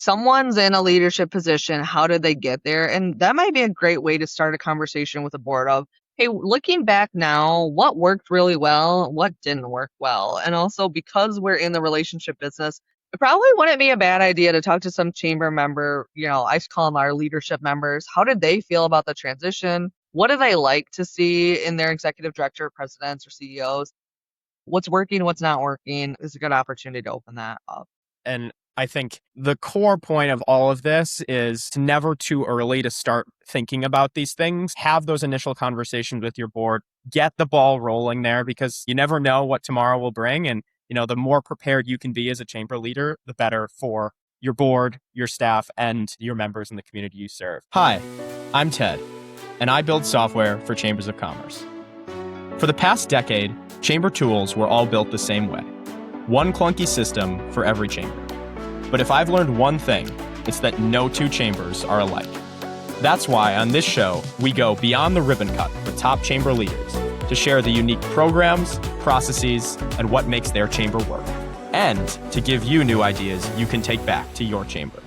Someone's in a leadership position. How did they get there? And that might be a great way to start a conversation with the board of, hey, looking back now, what worked really well, what didn't work well? And also, because we're in the relationship business, it probably wouldn't be a bad idea to talk to some chamber member. I call them our leadership members. How did they feel about the transition? What do they like to see in their executive director, presidents, or CEOs? What's working, what's not working is a good opportunity to open that up. And I think the core point of all of this is never too early to start thinking about these things. Have those initial conversations with your board, get the ball rolling there, because you never know what tomorrow will bring. And, the more prepared you can be as a chamber leader, the better for your board, your staff, and your members in the community you serve. Hi, I'm Ted, and I build software for chambers of commerce. For the past decade, chamber tools were all built the same way. One clunky system for every chamber. But if I've learned one thing, it's that no two chambers are alike. That's why on this show, we go beyond the ribbon cut with top chamber leaders to share the unique programs, processes, and what makes their chamber work. And to give you new ideas you can take back to your chamber.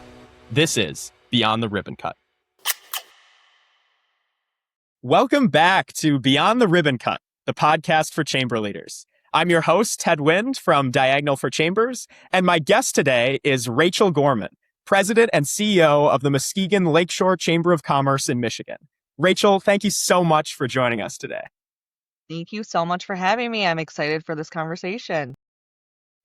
This is Beyond the Ribbon Cut. Welcome back to Beyond the Ribbon Cut, the podcast for chamber leaders. I'm your host, Ted Wind from Diagonal for Chambers, and my guest today is Rachel Gorman, President and CEO of the Muskegon Lakeshore Chamber of Commerce in Michigan. Rachel, thank you so much for joining us today. Thank you so much for having me. I'm excited for this conversation.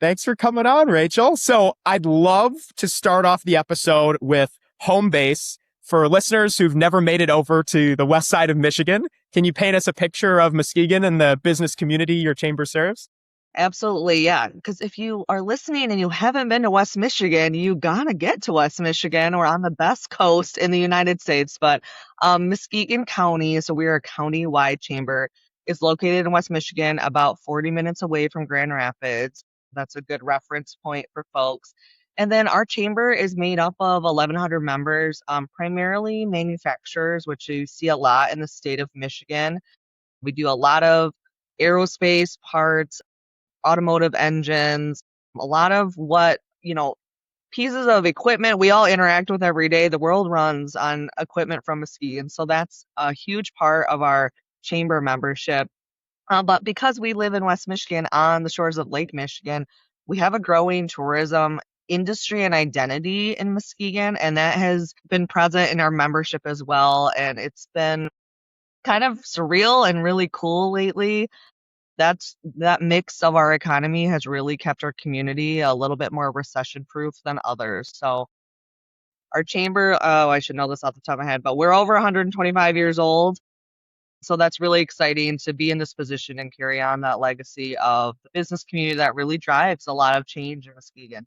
Thanks for coming on, Rachel. So I'd love to start off the episode with home base. For listeners who've never made it over to the west side of Michigan, can you paint us a picture of Muskegon and the business community your chamber serves? Absolutely, yeah. Because if you are listening and you haven't been to West Michigan, you gotta get to West Michigan. We're on the best coast in the United States, but Muskegon County, so we're a county-wide chamber, is located in West Michigan, about 40 minutes away from Grand Rapids. That's a good reference point for folks. And then our chamber is made up of 1,100 members, primarily manufacturers, which you see a lot in the state of Michigan. We do a lot of aerospace parts, automotive engines, a lot of what, pieces of equipment we all interact with every day. The world runs on equipment from Muskegon. So that's a huge part of our chamber membership. But because we live in West Michigan on the shores of Lake Michigan, we have a growing tourism industry and identity in Muskegon, and that has been present in our membership as well. And it's been kind of surreal and really cool lately. That mix of our economy has really kept our community a little bit more recession proof than others. So our chamber, I should know this off the top of my head, but we're over 125 years old. So that's really exciting to be in this position and carry on that legacy of the business community that really drives a lot of change in Muskegon.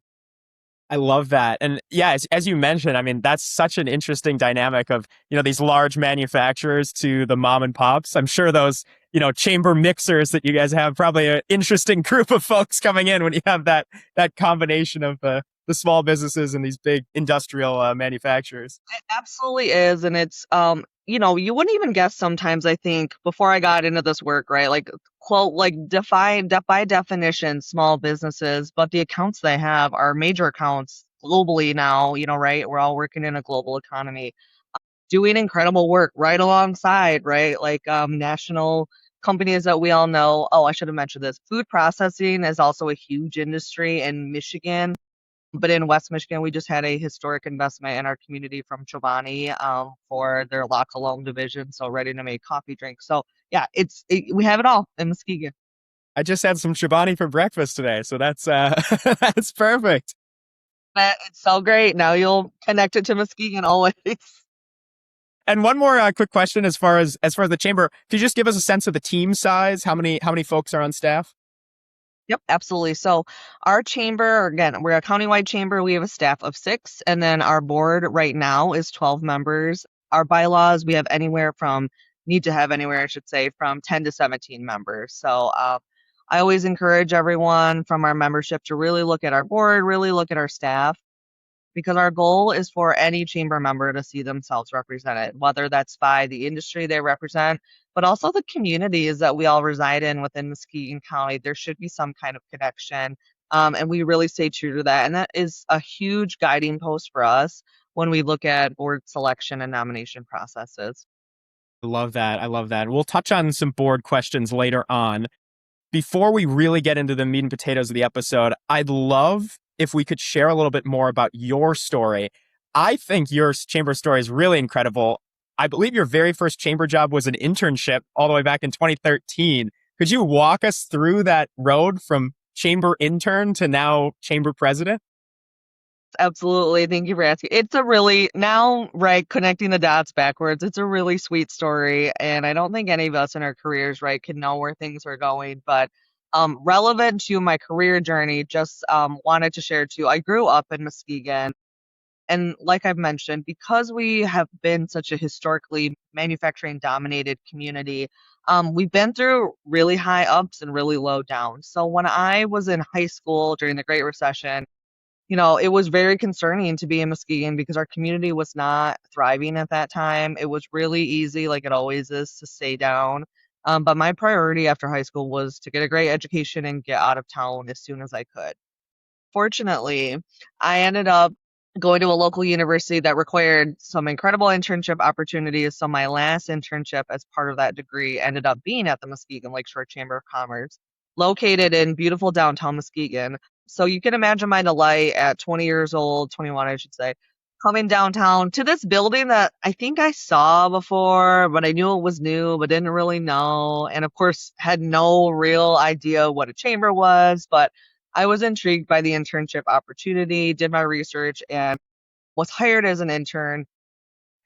I love that. And yeah, as you mentioned, I mean, that's such an interesting dynamic of, these large manufacturers to the mom and pops. I'm sure those, chamber mixers that you guys have, probably an interesting group of folks coming in when you have that combination of the small businesses and these big industrial manufacturers. It absolutely is. And it's, you wouldn't even guess sometimes, I think, before I got into this work, right? Like, quote, like by definition, small businesses, but the accounts they have are major accounts globally now, right? We're all working in a global economy, doing incredible work right alongside, right? Like national companies that we all know. Oh, I should have mentioned this. Food processing is also a huge industry in Michigan. But in West Michigan, we just had a historic investment in our community from Chobani for their La Colombe division, so ready to make coffee drinks. So yeah, we have it all in Muskegon. I just had some Chobani for breakfast today, so that's that's perfect. It's so great. Now you'll connect it to Muskegon always. And one more quick question as far as the chamber, could you just give us a sense of the team size? How many folks are on staff? Yep, absolutely. So our chamber, again, we're a countywide chamber. We have a staff of 6, and then our board right now is 12 members. Our bylaws, we have need to have anywhere, I should say, from 10 to 17 members. So I always encourage everyone from our membership to really look at our board, really look at our staff, because our goal is for any chamber member to see themselves represented, whether that's by the industry they represent, but also the communities that we all reside in within Muskegon County. There should be some kind of connection And we really stay true to that. And that is a huge guiding post for us when we look at board selection and nomination processes. I love that. I love that. We'll touch on some board questions later on. Before we really get into the meat and potatoes of the episode, I'd love if we could share a little bit more about your story. I think your chamber story is really incredible. I believe your very first chamber job was an internship all the way back in 2013. Could you walk us through that road from chamber intern to now chamber president? Absolutely. Thank you for asking. It's a really, now, right, connecting the dots backwards, it's a really sweet story. And I don't think any of us in our careers, right, can know where things are going. But relevant to my career journey, just wanted to share too. I grew up in Muskegon. And like I've mentioned, because we have been such a historically manufacturing dominated community, we've been through really high ups and really low downs. So when I was in high school during the Great Recession, it was very concerning to be in Muskegon because our community was not thriving at that time. It was really easy, like it always is, to stay down. But my priority after high school was to get a great education and get out of town as soon as I could. Fortunately, I ended up going to a local university that required some incredible internship opportunities. So my last internship as part of that degree ended up being at the Muskegon Lakeshore Chamber of Commerce, located in beautiful downtown Muskegon. So you can imagine my delight at 20 years old, 21, I should say, coming downtown to this building that I think I saw before, but I knew it was new, but didn't really know. And of course, had no real idea what a chamber was, but I was intrigued by the internship opportunity, did my research, and was hired as an intern.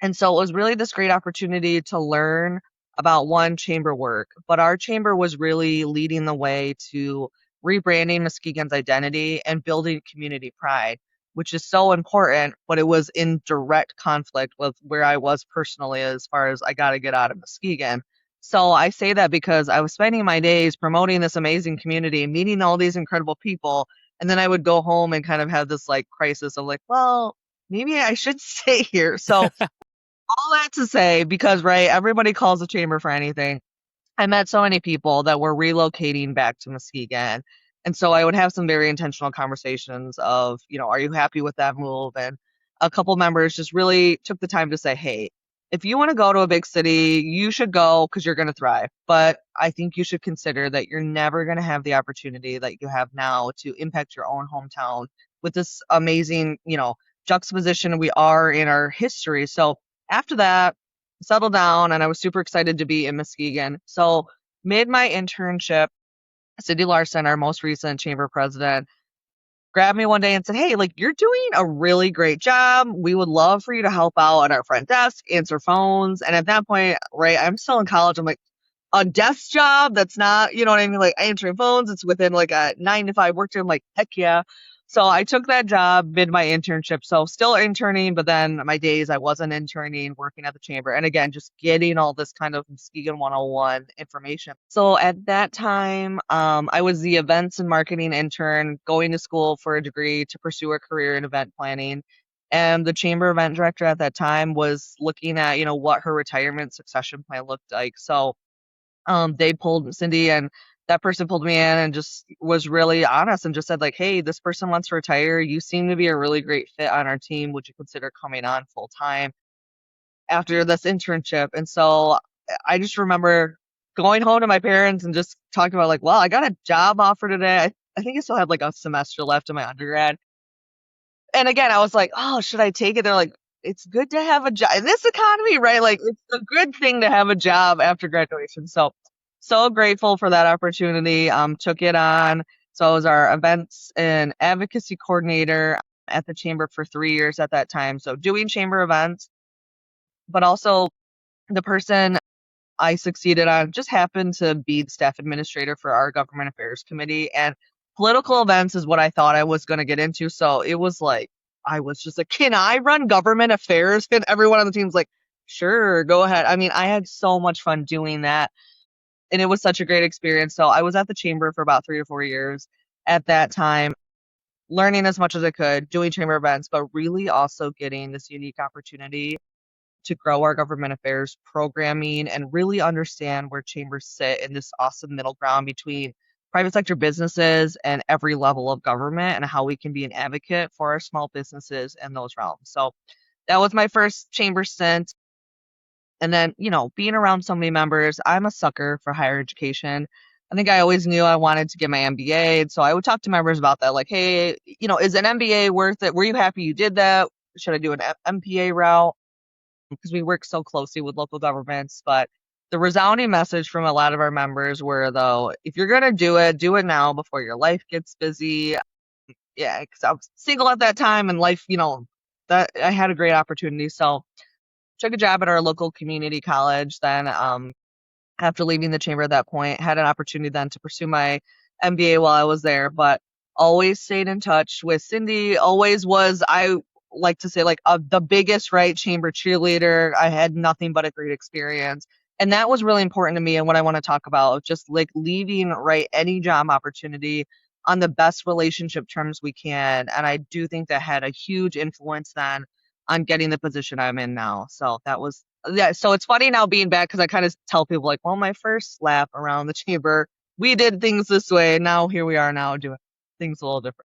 And so it was really this great opportunity to learn about one chamber work. But our chamber was really leading the way to rebranding Muskegon's identity and building community pride, which is so important. But it was in direct conflict with where I was personally as far as I got to get out of Muskegon. So I say that because I was spending my days promoting this amazing community, meeting all these incredible people. And then I would go home and kind of have this like crisis of like, well, maybe I should stay here. So all that to say, because right, everybody calls the chamber for anything. I met so many people that were relocating back to Muskegon. And so I would have some very intentional conversations of, are you happy with that move? And a couple members just really took the time to say, hey, if you want to go to a big city, you should go because you're going to thrive. But I think you should consider that you're never going to have the opportunity that you have now to impact your own hometown with this amazing, juxtaposition we are in our history. So after that, settled down and I was super excited to be in Muskegon. So made my internship. Cindy Larson, our most recent chamber president, grabbed me one day and said, hey, like you're doing a really great job. We would love for you to help out at our front desk, answer phones. And at that point, right, I'm still in college. I'm like, a desk job that's not, you know what I mean, like answering phones. It's within like a 9 to 5 work day. I'm like, heck yeah. So I took that job mid my internship. So still interning, but then my days I wasn't interning, working at the chamber. And again, just getting all this kind of Muskegon 101 information. So at that time, I was the events and marketing intern going to school for a degree to pursue a career in event planning. And the chamber event director at that time was looking at, what her retirement succession plan looked like. So they pulled Cindy and that person pulled me in and just was really honest and just said like, hey, this person wants to retire. You seem to be a really great fit on our team. Would you consider coming on full time after this internship? And so I just remember going home to my parents and just talking about like, well, I got a job offer today. I think I still had like a semester left in my undergrad. And again, I was like, oh, should I take it? They're like, it's good to have a job in this economy, right? Like, it's a good thing to have a job after graduation. So grateful for that opportunity. Took it on. So I was our events and advocacy coordinator at the chamber for 3 years at that time. So doing chamber events, but also the person I succeeded on just happened to be the staff administrator for our government affairs committee. And political events is what I thought I was going to get into. So it was like, I was just like, can I run government affairs? And everyone on the team's like, sure, go ahead. I mean, I had so much fun doing that. And it was such a great experience. So I was at the chamber for about 3 to 4 years at that time, learning as much as I could, doing chamber events, but really also getting this unique opportunity to grow our government affairs programming and really understand where chambers sit in this awesome middle ground between private sector businesses and every level of government and how we can be an advocate for our small businesses in those realms. So that was my first chamber stint. And then, being around so many members, I'm a sucker for higher education. I think I always knew I wanted to get my MBA. So I would talk to members about that, like, hey, is an MBA worth it? Were you happy you did that? Should I do an MPA route? Because we work so closely with local governments. But the resounding message from a lot of our members were, though, if you're going to do it now before your life gets busy. Yeah, because I was single at that time and life, that I had a great opportunity. So took a job at our local community college. Then, after leaving the chamber at that point, had an opportunity then to pursue my MBA while I was there, but always stayed in touch with Cindy. Always was, I like to say, like the biggest right chamber cheerleader. I had nothing but a great experience. And that was really important to me and what I want to talk about, just like leaving right any job opportunity on the best relationship terms we can. And I do think that had a huge influence then on getting the position I'm in now. So that was, yeah. So it's funny now being back because I kind of tell people like, well, my first lap around the chamber, we did things this way. Now here we are now doing things a little different.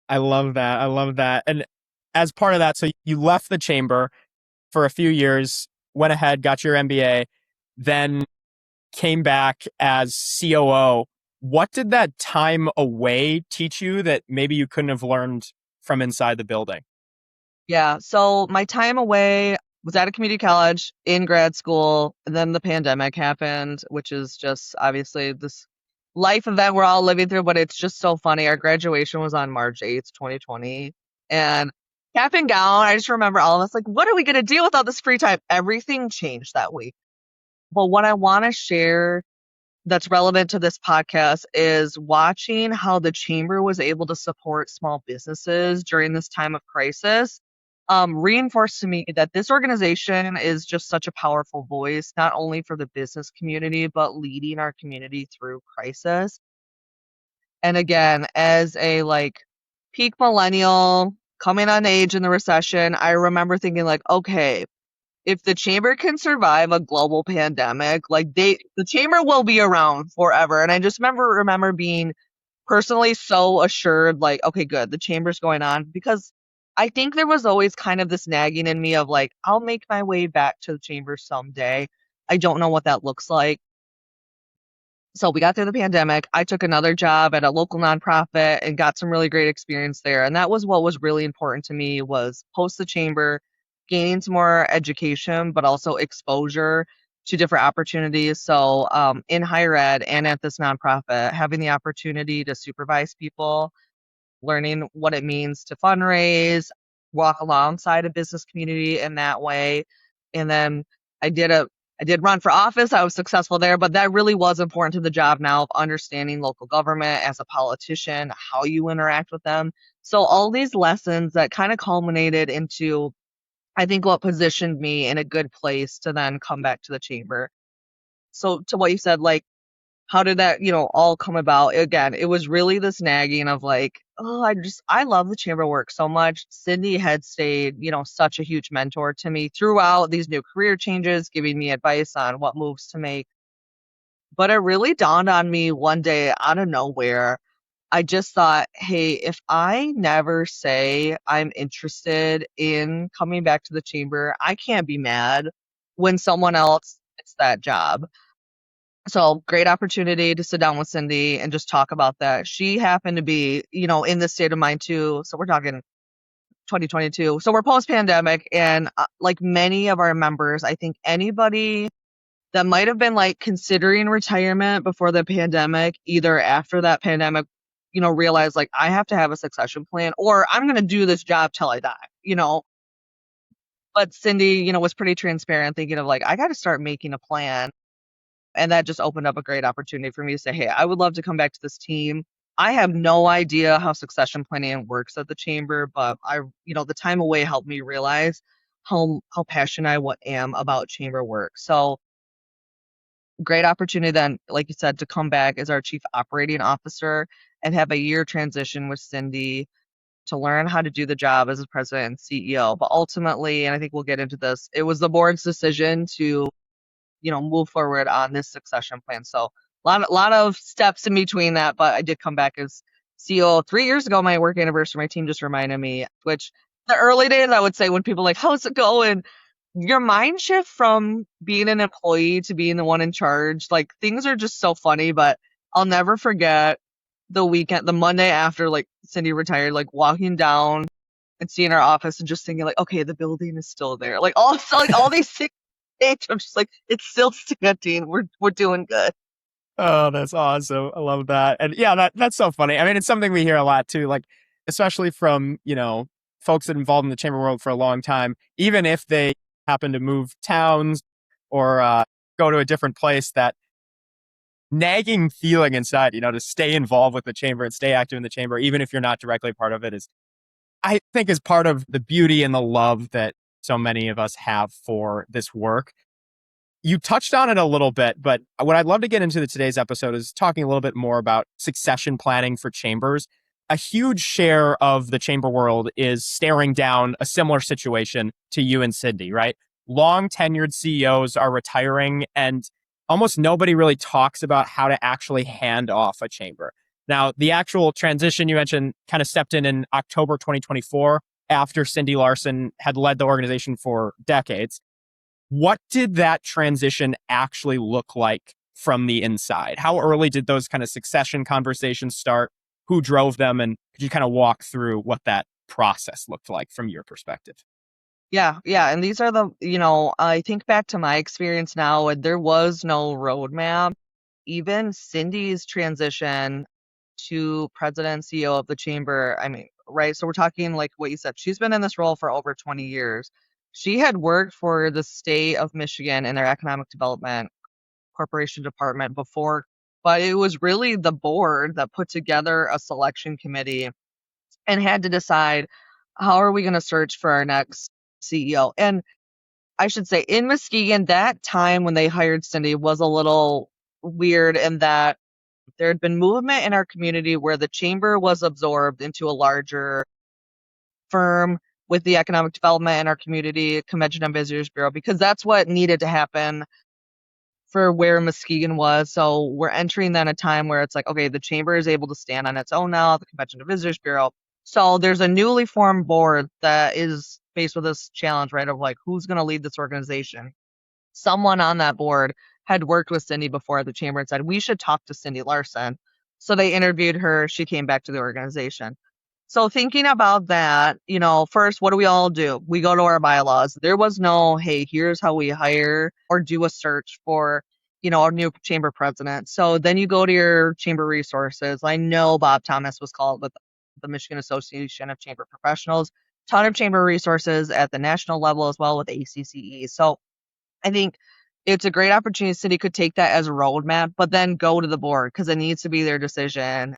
I love that. I love that. And as part of that, so you left the chamber for a few years, went ahead, got your MBA, then came back as COO. What did that time away teach you that maybe you couldn't have learned from inside the building? Yeah. So my time away was at a community college in grad school. And then the pandemic happened, which is just obviously this life event we're all living through, but it's just so funny. Our graduation was on March 8th, 2020. And cap and gown, I just remember all of us like, what are we going to do with all this free time? Everything changed that week. But what I want to share that's relevant to this podcast is watching how the chamber was able to support small businesses during this time of crisis. Reinforced to me that this organization is just such a powerful voice, not only for the business community, but leading our community through crisis. And again, as a like peak millennial coming on age in the recession, I remember thinking like, okay, if the chamber can survive a global pandemic, like the chamber will be around forever. And I just remember being personally so assured, like, okay, good, the chamber's going on because I think there was always kind of this nagging in me of like, I'll make my way back to the chamber someday. I don't know what that looks like. So we got through the pandemic. I took another job at a local nonprofit and got some really great experience there. And that was what was really important to me was post the chamber, gaining some more education, but also exposure to different opportunities. So in higher ed and at this nonprofit, having the opportunity to supervise people, learning what it means to fundraise, walk alongside a business community in that way. And then I did a I did run for office. I was successful there, but that really was important to the job now of understanding local government as a politician, how you interact with them. So all these lessons that kind of culminated into, I think, what positioned me in a good place to then come back to the chamber. So to what you said, like, how did that, all come about? Again, it was really this nagging of like, oh, I love the chamber work so much. Cindy had stayed, such a huge mentor to me throughout these new career changes, giving me advice on what moves to make. But it really dawned on me one day out of nowhere. I just thought, hey, if I never say I'm interested in coming back to the chamber, I can't be mad when someone else gets that job. So great opportunity to sit down with Cindy and just talk about that. She happened to be, in this state of mind too. So we're talking 2022. So we're post pandemic. And like many of our members, I think anybody that might have been like considering retirement before the pandemic, either after that pandemic, realized like I have to have a succession plan or I'm going to do this job till I die. But Cindy, was pretty transparent, thinking of like, I got to start making a plan. And that just opened up a great opportunity for me to say, hey, I would love to come back to this team. I have no idea how succession planning works at the chamber, but the time away helped me realize how passionate am about chamber work. So great opportunity then, like you said, to come back as our chief operating officer and have a year transition with Cindy to learn how to do the job as a president and CEO. But ultimately, and I think we'll get into this, it was the board's decision to move forward on this succession plan. So lot of steps in between that, but I did come back as CEO 3 years ago. My work anniversary, my team just reminded me, which the early days, I would say when people are like, how's it going? Your mind shift from being an employee to being the one in charge, like things are just so funny, but I'll never forget the Monday after like Cindy retired, like walking down and seeing our office and just thinking like, okay, the building is still there. Like all these things, I'm just like, it's still standing. We're doing good. Oh, that's awesome. I love that. And yeah, that's so funny. I mean, it's something we hear a lot too, like especially from, folks that involved in the chamber world for a long time, even if they happen to move towns or go to a different place, that nagging feeling inside, to stay involved with the chamber and stay active in the chamber, even if you're not directly part of it, is I think is part of the beauty and the love that so many of us have for this work. You touched on it a little bit, but what I'd love to get into today's episode is talking a little bit more about succession planning for chambers. A huge share of the chamber world is staring down a similar situation to you and Cindy, right? Long tenured CEOs are retiring, and almost nobody really talks about how to actually hand off a chamber. Now, the actual transition you mentioned kind of stepped in October 2024 after Cindy Larson had led the organization for decades. What did that transition actually look like from the inside? How early did those kind of succession conversations start? Who drove them? And could you kind of walk through what that process looked like from your perspective? Yeah, yeah. And these are I think back to my experience now, and there was no roadmap. Even Cindy's transition to president and CEO of the chamber, I mean, right? So we're talking like what you said, she's been in this role for over 20 years. She had worked for the state of Michigan in their economic development corporation department before, but it was really the board that put together a selection committee and had to decide how are we going to search for our next CEO. And I should say in Muskegon, that time when they hired Cindy was a little weird in that there had been movement in our community where the chamber was absorbed into a larger firm with the economic development in our community, Convention and Visitors Bureau, because that's what needed to happen for where Muskegon was. So we're entering then a time where it's like, okay, the chamber is able to stand on its own now, the Convention and Visitors Bureau. So there's a newly formed board that is faced with this challenge, right? Of like, who's going to lead this organization? Someone on that board had worked with Cindy before at the chamber and said, we should talk to Cindy Larson. So they interviewed her. She came back to the organization. So thinking about that, first, what do we all do? We go to our bylaws. There was no, hey, here's how we hire or do a search for, a new chamber president. So then you go to your chamber resources. I know Bob Thomas was called with the Michigan Association of Chamber Professionals, ton of chamber resources at the national level as well with ACCE. So I think it's a great opportunity. City could take that as a roadmap, but then go to the board because it needs to be their decision.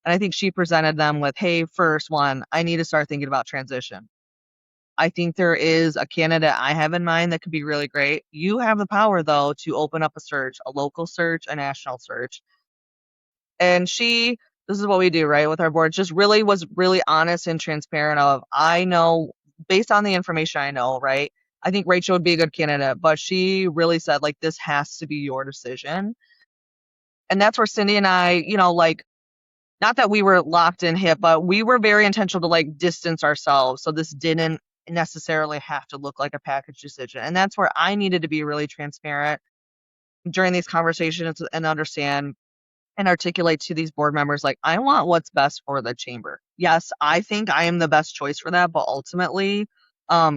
And I think she presented them with, hey, first one, I need to start thinking about transition. I think there is a candidate I have in mind that could be really great. You have the power, though, to open up a search, a local search, a national search. And this is what we do, right, with our board, just really was really honest and transparent of, I know, based on the information I know, right, I think Rachel would be a good candidate, but she really said, like, this has to be your decision. And that's where Cindy and I, like, not that we were locked in hip, but we were very intentional to like distance ourselves. So this didn't necessarily have to look like a package decision. And that's where I needed to be really transparent during these conversations and understand and articulate to these board members, like, I want what's best for the chamber. Yes, I think I am the best choice for that, but ultimately,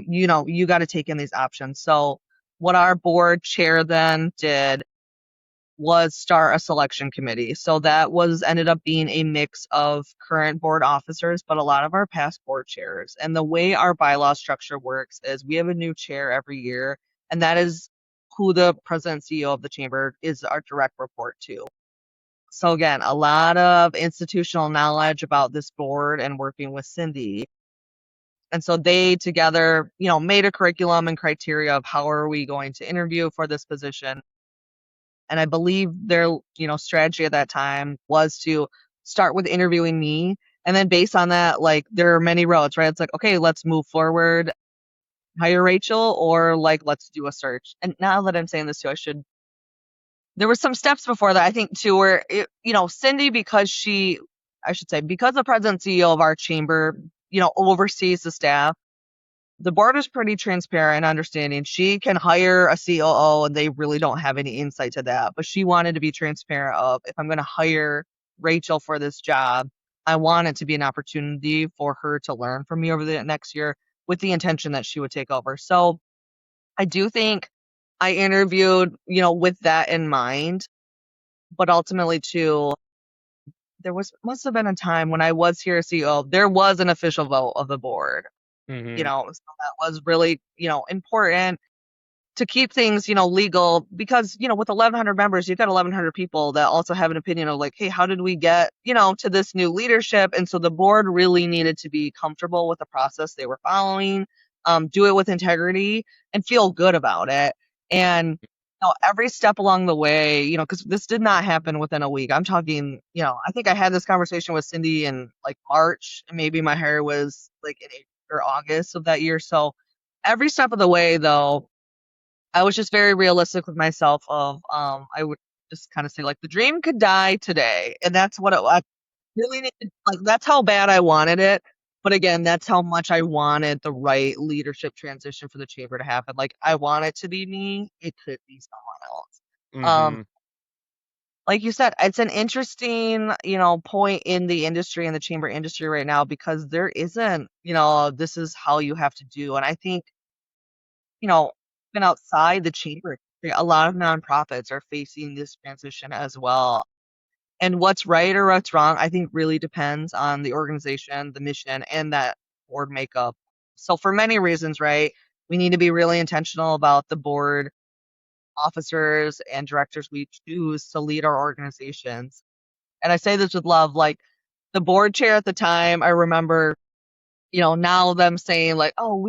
you got to take in these options. So what our board chair then did was start a selection committee. So that was ended up being a mix of current board officers, but a lot of our past board chairs. And the way our bylaw structure works is we have a new chair every year, and that is who the president and CEO of the chamber is our direct report to. So again, a lot of institutional knowledge about this board and working with Cindy. And so they together, made a curriculum and criteria of how are we going to interview for this position. And I believe their, strategy at that time was to start with interviewing me. And then based on that, like there are many roads, right? It's like, okay, let's move forward, hire Rachel, or like let's do a search. And now that I'm saying this too, I should there were some steps before that I think too, where Cindy, I should say, because the president CEO of our chamber, oversees the staff. The board is pretty transparent and understanding. She can hire a COO and they really don't have any insight to that. But she wanted to be transparent of, if I'm going to hire Rachel for this job, I want it to be an opportunity for her to learn from me over the next year with the intention that she would take over. So I do think I interviewed, with that in mind. But ultimately, too, there must have been a time when I was here as CEO, there was an official vote of the board. Hmm. So that was really, important to keep things, legal because, with 1,100 members, you've got 1,100 people that also have an opinion of like, hey, how did we get, to this new leadership? And so the board really needed to be comfortable with the process they were following, do it with integrity and feel good about it. And, every step along the way, because this did not happen within a week. I'm talking, I think I had this conversation with Cindy in like March, and maybe my hair was like in April or August of that year. So every step of the way, though, I was just very realistic with myself of, I would just kind of say like the dream could die today. And that's what I really needed. Like, that's how bad I wanted it. But again, that's how much I wanted the right leadership transition for the chamber to happen. Like, I want it to be me. It could be someone else. Um, Hmm. like you said, it's an interesting, point in the industry, in the chamber industry right now, because there isn't, this is how you have to do. And I think, you know, even outside the chamber, a lot of nonprofits are facing this transition as well. And what's right or what's wrong, I think really depends on the organization, the mission, and that board makeup. So for many reasons, right, we need to be really intentional about the board officers and directors we choose to lead our organizations. And I say this with love, like the board chair at the time, I remember, now them saying like, oh,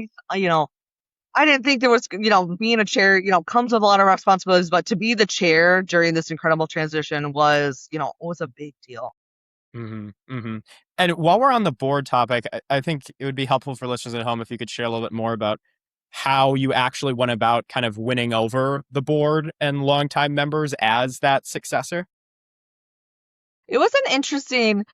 I didn't think there was, being a chair, comes with a lot of responsibilities, but to be the chair during this incredible transition was a big deal. Hmm. Hmm. And while we're on the board topic, I think it would be helpful for listeners at home if you could share a little bit more about how you actually went about kind of winning over the board and longtime members as that successor. It was an interesting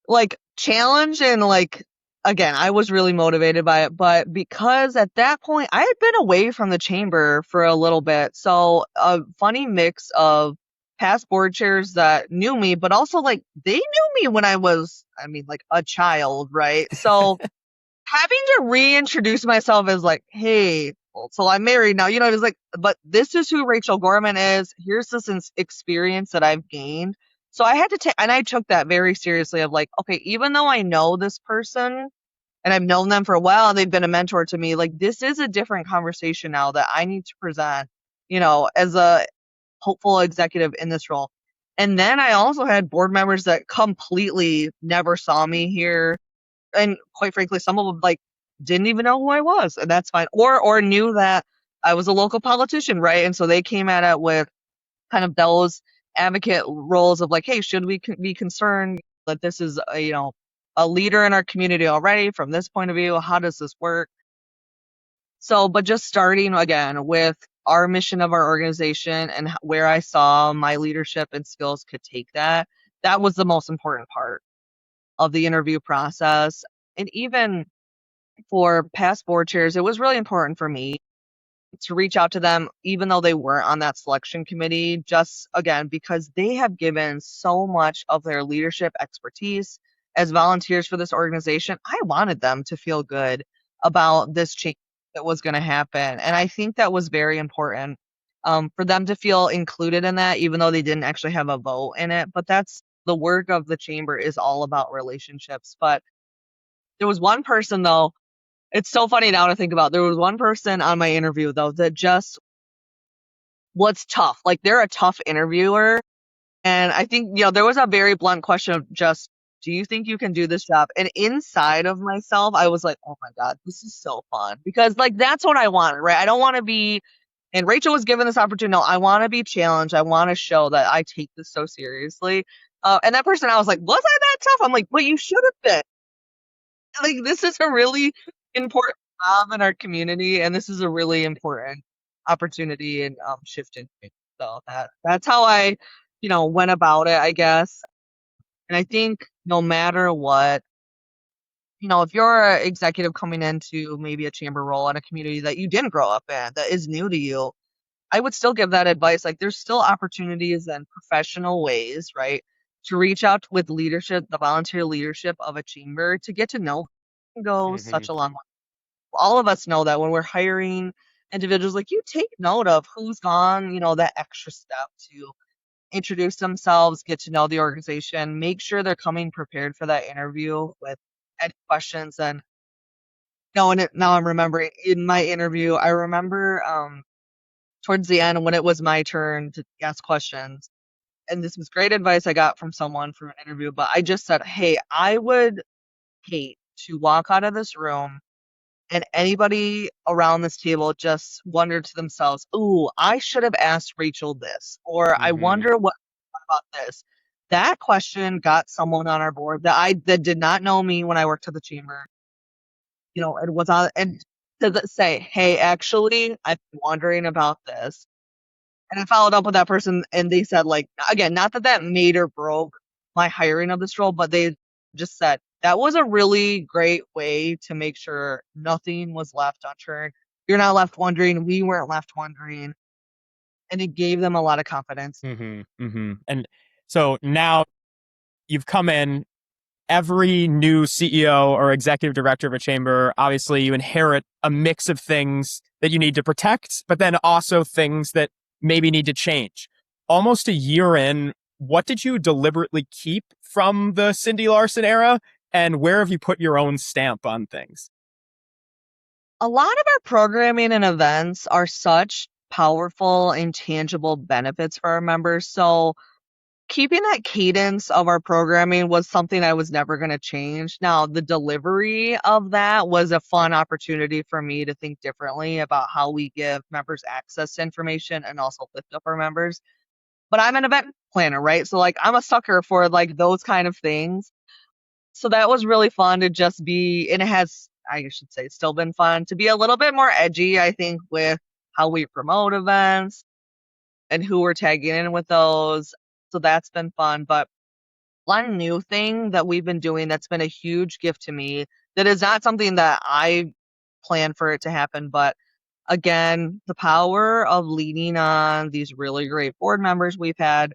like challenge and like again, I was really motivated by it, but because at that point I had been away from the chamber for a little bit. So a funny mix of past board chairs that knew me, but also like they knew me when I was, I mean, like a child, right? So having to reintroduce myself as like, hey, well, so I'm married now, it was like, but this is who Rachel Gorman is. Here's this experience that I've gained. So I had to take, and I took that very seriously of like, okay, even though I know this person and I've known them for a while and they've been a mentor to me, like this is a different conversation now that I need to present, as a hopeful executive in this role. And then I also had board members that completely never saw me here, and quite frankly, some of them like didn't even know who I was, and that's fine. Or knew that I was a local politician, right? And so they came at it with kind of those advocate roles of like, hey, should we be concerned that this is a leader in our community already from this point of view? How does this work? So, but just starting again with our mission of our organization and where I saw my leadership and skills could take that, that was the most important part of the interview process. And even for past board chairs, it was really important for me to reach out to them, even though they weren't on that selection committee, just again, because they have given so much of their leadership expertise as volunteers for this organization. I wanted them to feel good about this change that was going to happen. And I think that was very important, for them to feel included in that, even though they didn't actually have a vote in it. But that's the work of the chamber, is all about relationships. But there was one person, though, it's so funny now to think about. There was one person on my interview though that just was tough. Like they're a tough interviewer. And I think, there was a very blunt question of just, do you think you can do this job? And inside of myself, I was like, oh my God, this is so fun. Because like that's what I wanted, right? I don't want to be, and Rachel was given this opportunity. No, I want to be challenged. I want to show that I take this so seriously. And that person, I was like, was I that tough? I'm like, well, you should have been. Like this is a really important job in our community, and this is a really important opportunity and shift in. So that's how I, went about it, I guess. And I think no matter what, if you're an executive coming into maybe a chamber role in a community that you didn't grow up in, that is new to you, I would still give that advice. Like, there's still opportunities and professional ways, right, to reach out with leadership, the volunteer leadership of a chamber to get to know can go Hmm. such a long way. All of us know that when we're hiring individuals, like, you take note of who's gone, that extra step to introduce themselves, get to know the organization, make sure they're coming prepared for that interview with any questions. And now I'm remembering in my interview, I remember towards the end when it was my turn to ask questions. And this was great advice I got from someone from an interview, but I just said, hey, I would hate to walk out of this room and anybody around this table just wondered to themselves, ooh, I should have asked Rachel this, or I Hmm. wonder what about this. That question got someone on our board that did not know me when I worked at the chamber. It was on and to say, hey, actually, I've been wondering about this. And I followed up with that person and they said, like, again, not that that made or broke my hiring of this role, but they just said that was a really great way to make sure nothing was left unturned. You're not left wondering. We weren't left wondering. And it gave them a lot of confidence. Hmm. Hmm. And so now you've come in, every new CEO or executive director of a chamber, obviously you inherit a mix of things that you need to protect, but then also things that maybe need to change. Almost a year in, what did you deliberately keep from the Cindy Larson era? And where have you put your own stamp on things? A lot of our programming and events are such powerful and tangible benefits for our members. So keeping that cadence of our programming was something I was never going to change. Now, the delivery of that was a fun opportunity for me to think differently about how we give members access to information and also lift up our members. But I'm an event planner, right? So, like, I'm a sucker for like those kind of things. So that was really fun to just be, and it has, I should say, still been fun to be a little bit more edgy, I think, with how we promote events and who we're tagging in with those. So that's been fun. But one new thing that we've been doing that's been a huge gift to me that is not something that I planned for it to happen, but again, the power of leaning on these really great board members we've had.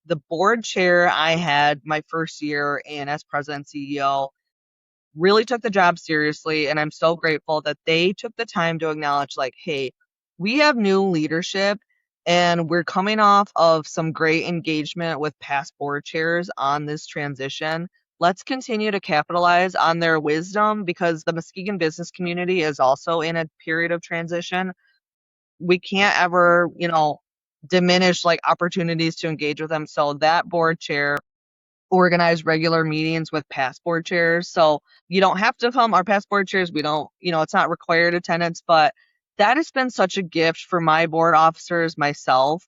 The board chair I had my first year in as president and CEO really took the job seriously. And I'm so grateful that they took the time to acknowledge, like, hey, we have new leadership and we're coming off of some great engagement with past board chairs on this transition. Let's continue to capitalize on their wisdom because the Muskegon business community is also in a period of transition. We can't ever, diminish like opportunities to engage with them. So that board chair organize regular meetings with passport chairs. So you don't have to come. Our passport chairs, we don't, it's not required attendance, but that has been such a gift for my board officers, myself,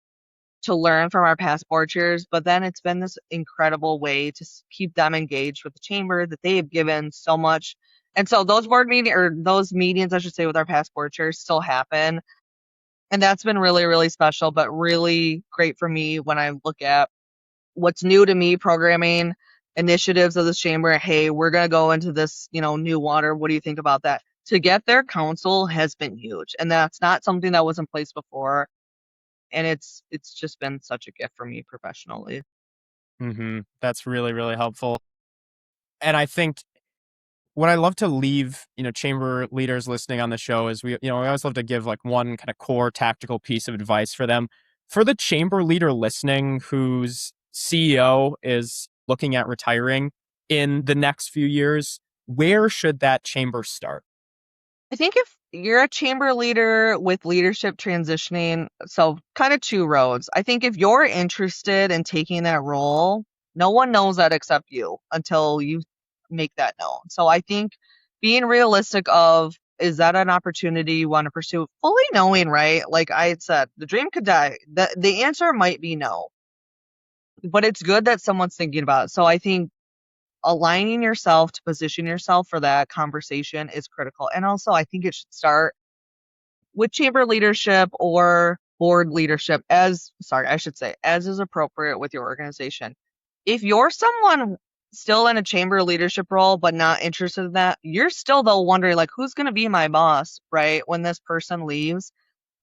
to learn from our passport chairs. But then it's been this incredible way to keep them engaged with the chamber that they have given so much. And so those those meetings, I should say, with our passport chairs still happen. And that's been really, really special, but really great for me when I look at what's new to me programming initiatives of this chamber. Hey, we're going to go into this, new water. What do you think about that? To get their counsel has been huge. And that's not something that was in place before. And it's just been such a gift for me professionally. That's really, really helpful. And I think what I love to leave, chamber leaders listening on the show is we always love to give like one kind of core tactical piece of advice for them. For the chamber leader listening whose CEO is looking at retiring in the next few years, where should that chamber start? I think if you're a chamber leader with leadership transitioning, so kind of two roads. I think if you're interested in taking that role, no one knows that except you until you make that known. So I think being realistic of is that an opportunity you want to pursue? Fully knowing, right? Like I had said, the dream could die. The answer might be no, but it's good that someone's thinking about it. So I think aligning yourself to position yourself for that conversation is critical. And also, I think it should start with chamber leadership or board leadership I should say, as is appropriate with your organization. If you're someone still in a chamber leadership role but not interested in that, you're still though wondering like who's going to be my boss, right? When this person leaves.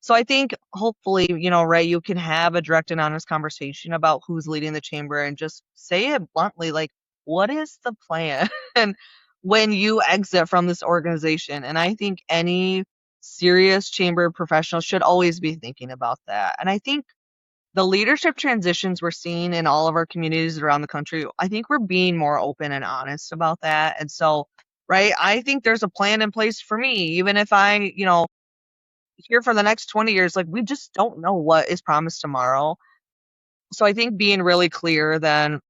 So I think hopefully, Ray, you can have a direct and honest conversation about who's leading the chamber and just say it bluntly, like, what is the plan? And when you exit from this organization, and I think any serious chamber professional should always be thinking about that. And I think the leadership transitions we're seeing in all of our communities around the country, I think we're being more open and honest about that. And so, right, I think there's a plan in place for me, even if I, here for the next 20 years, like we just don't know what is promised tomorrow. So I think being really clear then,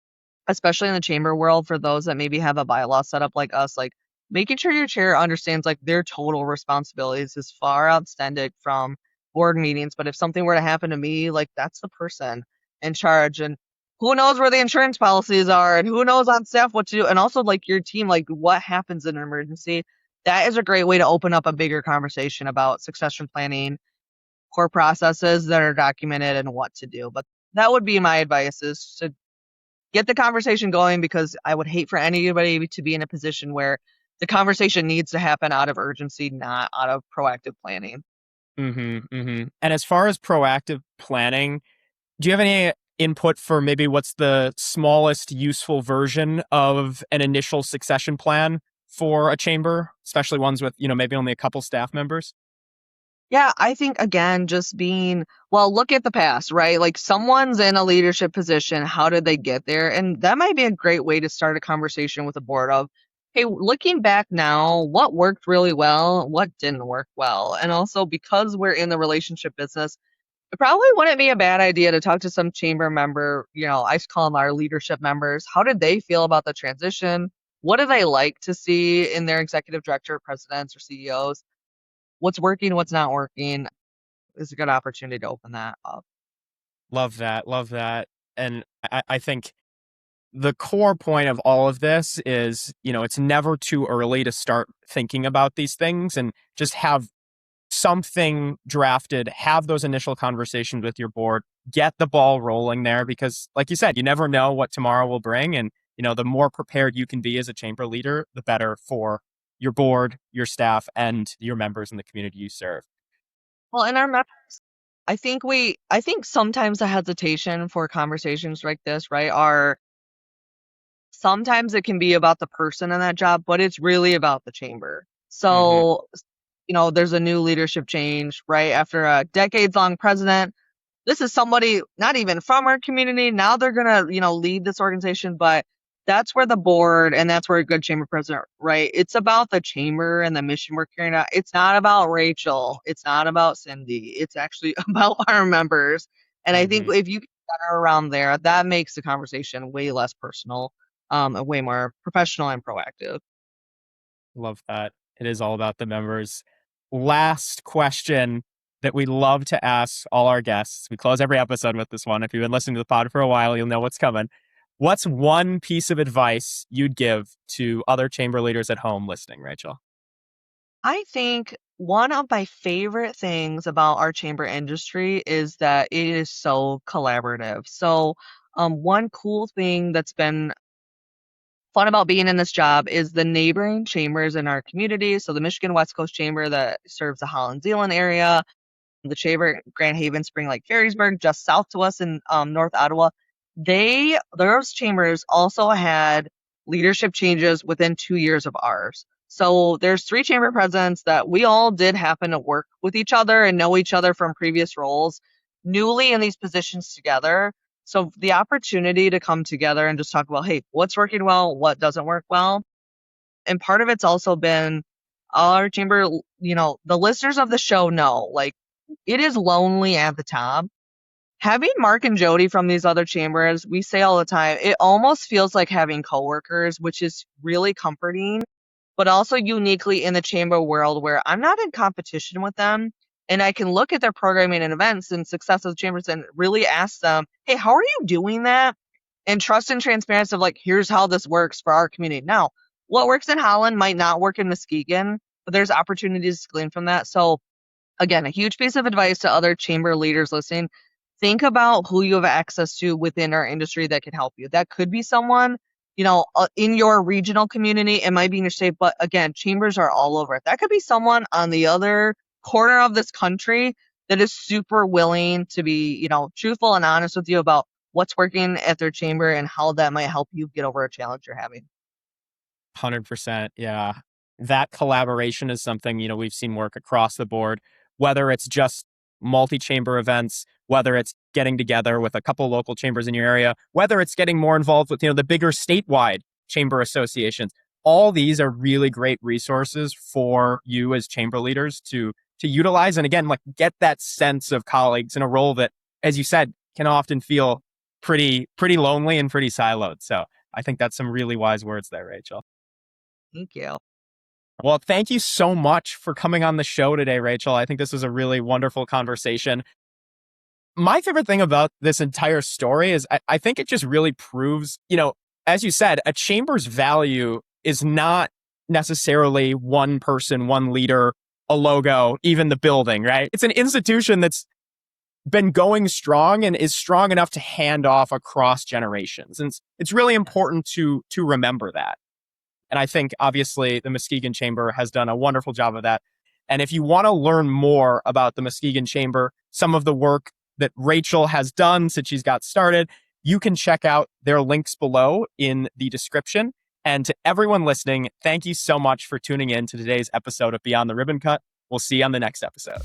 especially in the chamber world, for those that maybe have a bylaw set up like us, like making sure your chair understands like their total responsibilities is far outstanding from board meetings. But if something were to happen to me, like that's the person in charge. And who knows where the insurance policies are and who knows on staff what to do. And also like your team, like what happens in an emergency. That is a great way to open up a bigger conversation about succession planning, core processes that are documented and what to do. But that would be my advice is to get the conversation going because I would hate for anybody to be in a position where the conversation needs to happen out of urgency, not out of proactive planning. And as far as proactive planning, do you have any input for maybe what's the smallest useful version of an initial succession plan for a chamber, especially ones with, maybe only a couple staff members? Yeah, I think again, just being, well, look at the past, right? Like someone's in a leadership position. How did they get there? And that might be a great way to start a conversation with the board of, hey, looking back now, what worked really well, what didn't work well? And also because we're in the relationship business, it probably wouldn't be a bad idea to talk to some chamber member. I call them our leadership members. How did they feel about the transition? What do they like to see in their executive director, presidents, or CEOs? What's working, what's not working is a good opportunity to open that up. Love that. Love that. And I think the core point of all of this is, it's never too early to start thinking about these things and just have something drafted, have those initial conversations with your board, get the ball rolling there because, like you said, you never know what tomorrow will bring. And, the more prepared you can be as a chamber leader, the better for your board, your staff, and your members in the community you serve. Well, in our members, I think sometimes the hesitation for conversations like this, right, are sometimes it can be about the person in that job, but it's really about the chamber. hmm So, there's a new leadership change, right? After a decades long president, this is somebody not even from our community. Now they're gonna, lead this organization, but that's where the board and that's where a good chamber president, right? It's about the chamber and the mission we're carrying out. It's not about Rachel. It's not about Cindy. It's actually about our members. And I think hmm if you get better around there, that makes the conversation way less personal, and way more professional and proactive. Love that. It is all about the members. Last question that we love to ask all our guests. We close every episode with this one. If you've been listening to the pod for a while, you'll know what's coming. What's one piece of advice you'd give to other chamber leaders at home listening, Rachel? I think one of my favorite things about our chamber industry is that it is so collaborative. So, one cool thing that's been fun about being in this job is the neighboring chambers in our community. So, the Michigan West Coast Chamber that serves the Holland Zealand area, the Chamber Grand Haven, Spring Lake, Ferrysburg, just south to us in North Ottawa, those chambers also had leadership changes within 2 years of ours. So there's three chamber presidents that we all did happen to work with each other and know each other from previous roles, newly in these positions together. So the opportunity to come together and just talk about, hey, what's working well, what doesn't work well. And part of it's also been our chamber, the listeners of the show know, like, it is lonely at the top. Having Mark and Jody from these other chambers, we say all the time, it almost feels like having coworkers, which is really comforting, but also uniquely in the chamber world where I'm not in competition with them. And I can look at their programming and events and success of the chambers and really ask them, hey, how are you doing that? And trust and transparency of like, here's how this works for our community. Now, what works in Holland might not work in Muskegon, but there's opportunities to glean from that. So again, a huge piece of advice to other chamber leaders listening. Think about who you have access to within our industry that can help you. That could be someone, in your regional community. It might be in your state, but again, chambers are all over. That could be someone on the other corner of this country that is super willing to be, truthful and honest with you about what's working at their chamber and how that might help you get over a challenge you're having. 100%. Yeah. That collaboration is something, we've seen work across the board, whether it's just multi-chamber events, whether it's getting together with a couple local chambers in your area, whether it's getting more involved with, the bigger statewide chamber associations. All these are really great resources for you as chamber leaders to utilize. And again, like get that sense of colleagues in a role that, as you said, can often feel pretty lonely and pretty siloed. So I think that's some really wise words there, Rachel. Thank you. Well, thank you so much for coming on the show today, Rachel. I think this was a really wonderful conversation. My favorite thing about this entire story is I think it just really proves, as you said, a chamber's value is not necessarily one person, one leader, a logo, even the building, right? It's an institution that's been going strong and is strong enough to hand off across generations. And it's really important to remember that. And I think, obviously, the Muskegon Chamber has done a wonderful job of that. And if you want to learn more about the Muskegon Chamber, some of the work that Rachel has done since she's got started, you can check out their links below in the description. And to everyone listening, thank you so much for tuning in to today's episode of Beyond the Ribbon Cut. We'll see you on the next episode.